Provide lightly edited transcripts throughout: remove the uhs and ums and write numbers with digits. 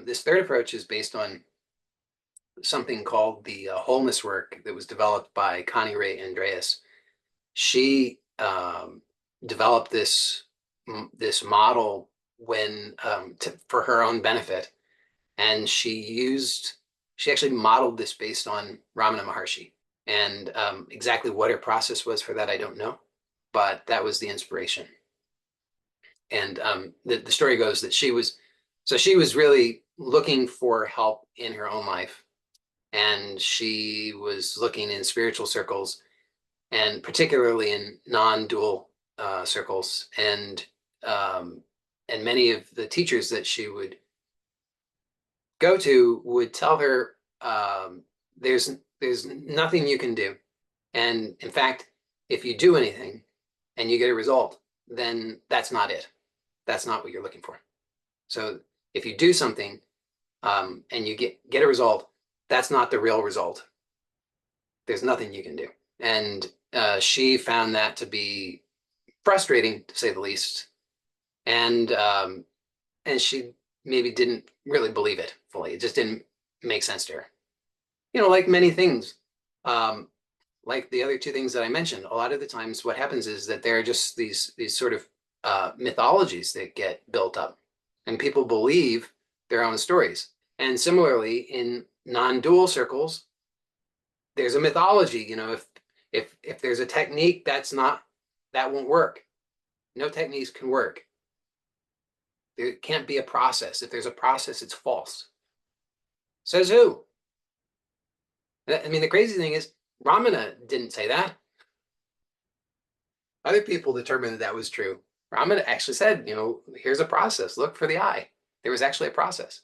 this third approach is based on something called the Wholeness Work that was developed by Connirae Andreas. She developed this model for her own benefit, and she actually modeled this based on Ramana Maharshi. And exactly what her process was for that, I don't know, but that was the inspiration. And the story goes that she was really looking for help in her own life, and she was looking in spiritual circles, and particularly in non-dual circles, and many of the teachers that she would go to would tell her, there's nothing you can do, and in fact, if you do anything and you get a result, then that's not it. That's not what you're looking for. So if you do something and you get a result, that's not the real result. There's nothing you can do. And she found that to be frustrating, to say the least. And she maybe didn't really believe it fully. It just didn't make sense to her. You know, like many things, like the other two things that I mentioned, a lot of the times what happens is that there are just these sort of mythologies that get built up, and people believe their own stories. And similarly, in non-dual circles, there's a mythology. You know, if there's a technique that won't work. No techniques can work. There can't be a process. If there's a process, it's false. Says who? I mean, the crazy thing is, Ramana didn't say that. Other people determined that was true. Ramana actually said, you know, here's a process. Look for the eye. There was actually a process.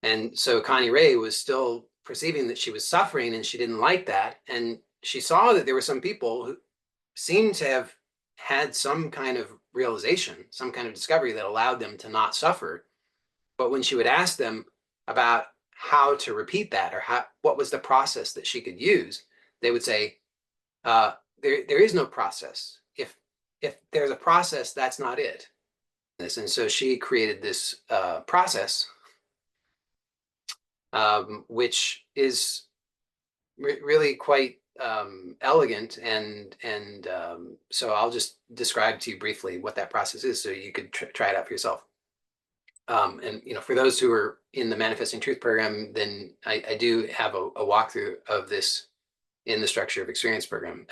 And so Connirae was still perceiving that she was suffering, and she didn't like that. And she saw that there were some people who seemed to have had some kind of realization, some kind of discovery that allowed them to not suffer. But when she would ask them about how to repeat that, or what was the process that she could use, they would say, there is no process. If there's a process, that's not it. And so she created this process, which is really quite elegant, and so I'll just describe to you briefly what that process is, so you could try it out for yourself. And you know, for those who are in the Manifesting Truth program, then I do have a walkthrough of this in the Structure of Experience program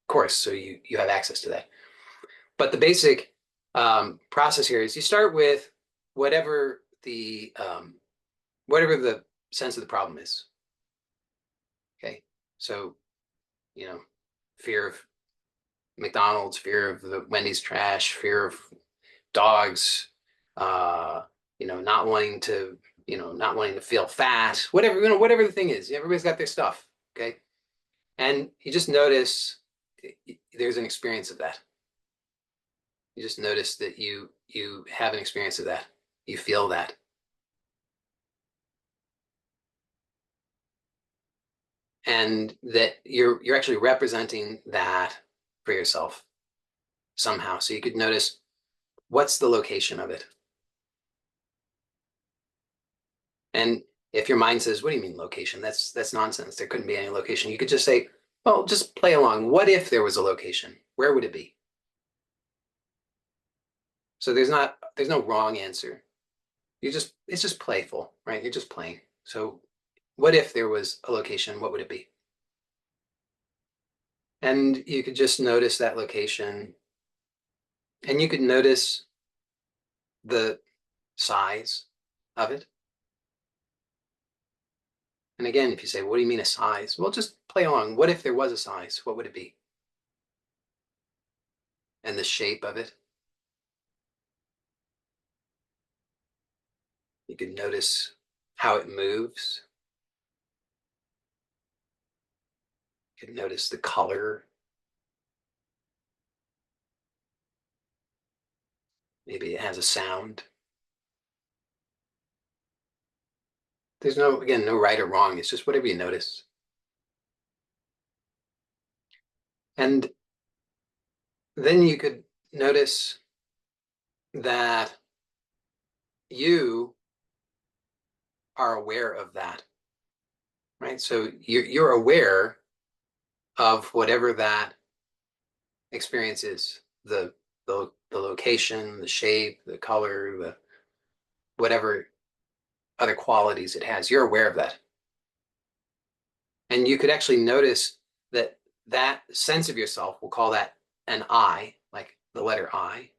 course, so you have access to that. But the basic process here is you start with whatever the sense of the problem is. Okay, so you know, fear of McDonald's, fear of the Wendy's trash, fear of dogs, you know, not wanting to feel fat, whatever, you know, whatever the thing is. Everybody's got their stuff, okay? And you just notice there's an experience of that. You just notice that you have an experience of that. You feel that. And that you're actually representing that for yourself somehow. So you could notice, what's the location of it? And if your mind says, what do you mean location? That's nonsense. There couldn't be any location. You could just say, well, just play along. What if there was a location? Where would it be? So there's no wrong answer. It's just playful, right? You're just playing. So what if there was a location? What would it be? And you could just notice that location, and you could notice the size of it. And again, if you say, what do you mean a size? Well, just play along. What if there was a size? What would it be? And the shape of it. You can notice how it moves. You can notice the color. Maybe it has a sound. There's no right or wrong. It's just whatever you notice. And then you could notice that you are aware of that, right? So you're aware of whatever that experience is, the location, the shape, the color, the whatever other qualities it has. You're aware of that. And you could actually notice that that sense of yourself, we'll call that an I, like the letter I,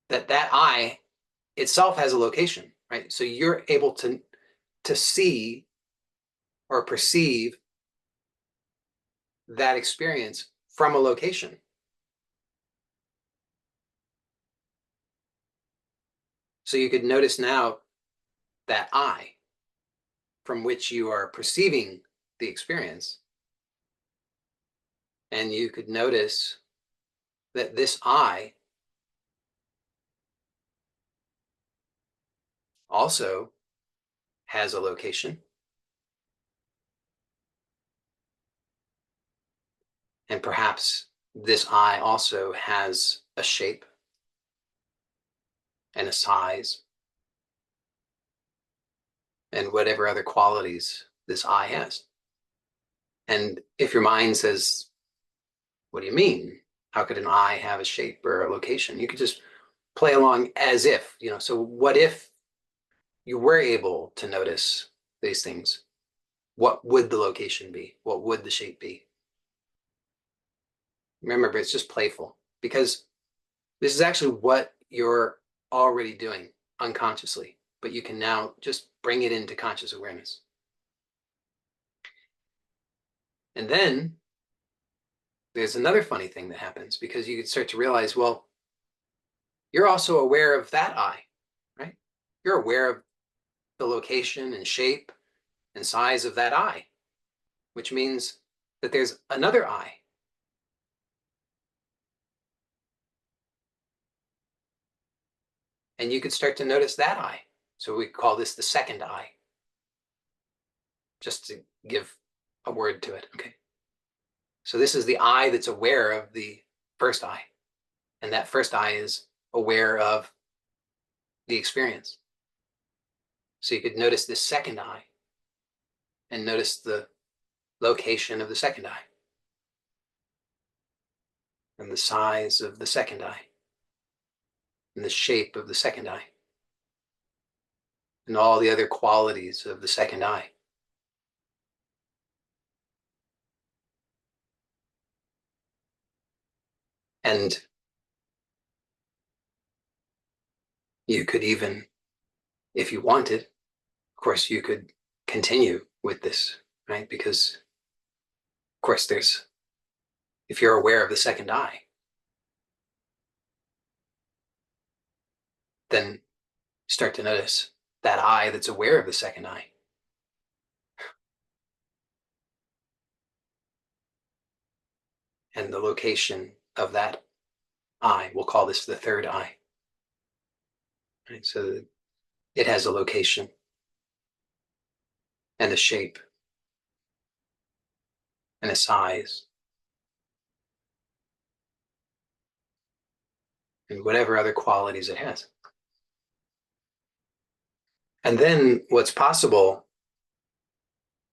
that I itself has a location, right? So you're able to see or perceive that experience from a location. So you could notice now that I from which you are perceiving the experience. And you could notice that this I also has a location. And perhaps this I also has a shape and a size and whatever other qualities this I has. And if your mind says, what do you mean? How could an I have a shape or a location? You could just play along as if, so what if you were able to notice these things? What would the location be? What would the shape be? Remember, it's just playful because this is actually what you're already doing unconsciously, but you can now just bring it into conscious awareness. And then there's another funny thing that happens because you could start to realize, well, you're also aware of that I, right? You're aware of the location and shape and size of that I, which means that there's another I. And you could start to notice that I. So we call this the second I, just to give a word to it, okay? So this is the I that's aware of the first I. And that first I is aware of the experience. So you could notice this second I and notice the location of the second I and the size of the second I and the shape of the second I and all the other qualities of the second I. And you could even, if you wanted, of course, you could continue with this, right? Because, of course, if you're aware of the second I, then start to notice that I that's aware of the second I. And the location of that I, we'll call this the third I. Right? So it has a location and a shape and a size and whatever other qualities it has. And then what's possible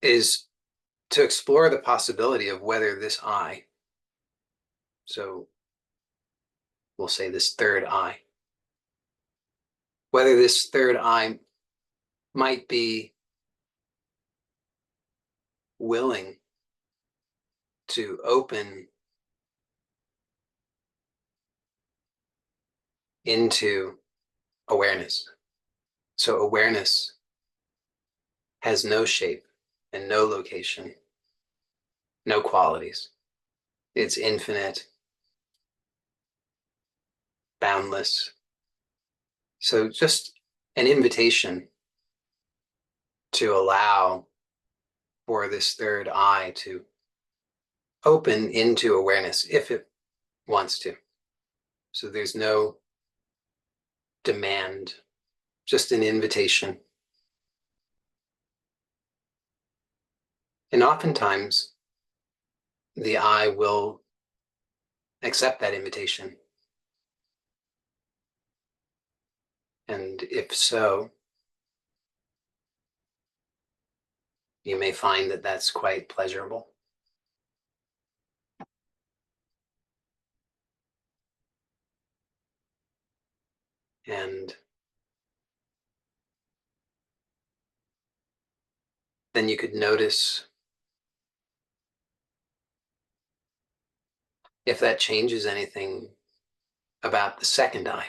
is to explore the possibility of whether this I, so we'll say this third I, whether this third I might be willing to open into awareness. So awareness has no shape and no location, no qualities. It's infinite, boundless. So just an invitation to allow for this third I to open into awareness if it wants to. So there's no demand, just an invitation. And oftentimes the I will accept that invitation. And if so, you may find that that's quite pleasurable. And then you could notice if that changes anything about the second eye.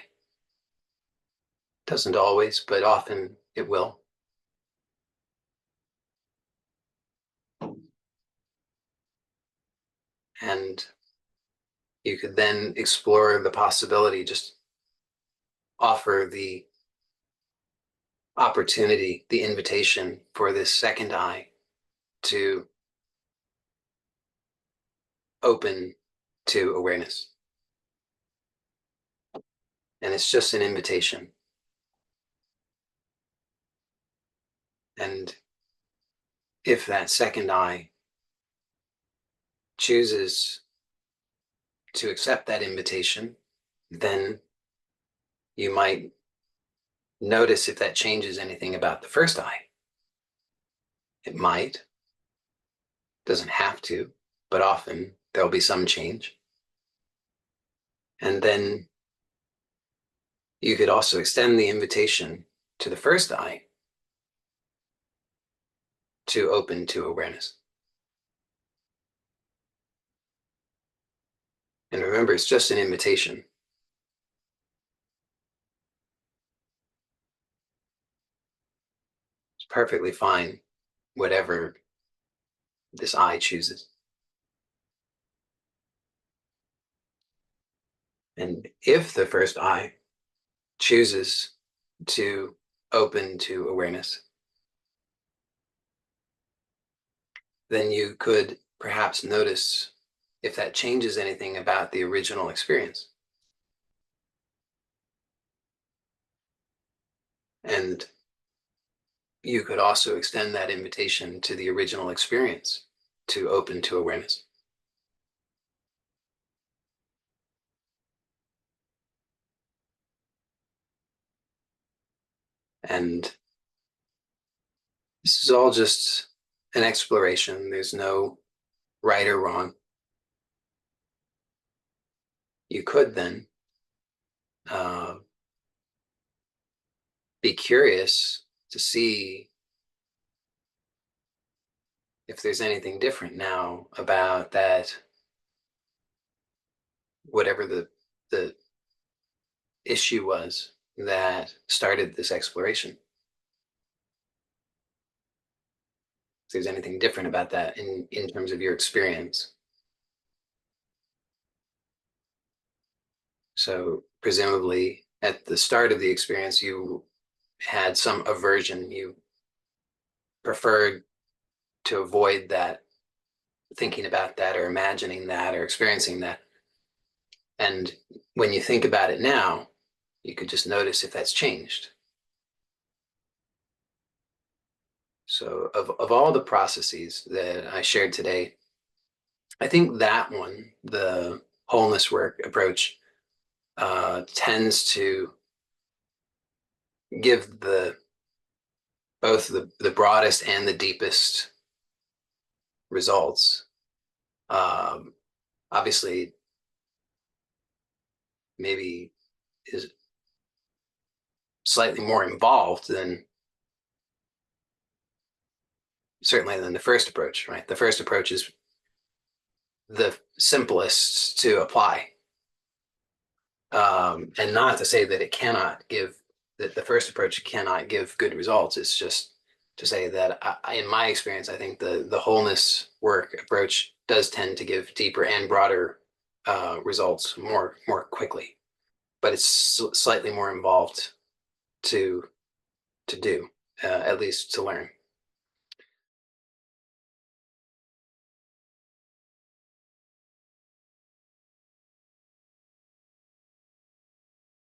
Doesn't always, but often it will. And you could then explore the possibility, just offer the opportunity, the invitation for this second eye to open to awareness. And it's just an invitation. And if that second eye chooses to accept that invitation, then you might notice if that changes anything about the first eye. It might, doesn't have to, but often there'll be some change. And then you could also extend the invitation to the first eye to open to awareness. And remember, it's just an invitation. It's perfectly fine, whatever this eye chooses. And if the first eye chooses to open to awareness, then you could perhaps notice if that changes anything about the original experience. And you could also extend that invitation to the original experience to open to awareness. And this is all just an exploration. There's no right or wrong. You could then be curious to see if there's anything different now about that, whatever the issue was that started this exploration. If there's anything different about that in terms of your experience. So presumably at the start of the experience, you had some aversion. You preferred to avoid that, thinking about that or imagining that or experiencing that. And when you think about it now, you could just notice if that's changed. So of all the processes that I shared today, I think that one, the wholeness work approach, tends to give both the broadest and the deepest results. Obviously, maybe is slightly more involved than certainly than the first approach, right? The first approach is the simplest to apply. And not to say that it cannot give, that the first approach cannot give good results. It's just to say that in my experience, I think the wholeness work approach does tend to give deeper and broader results more quickly, but it's slightly more involved to do, at least to learn.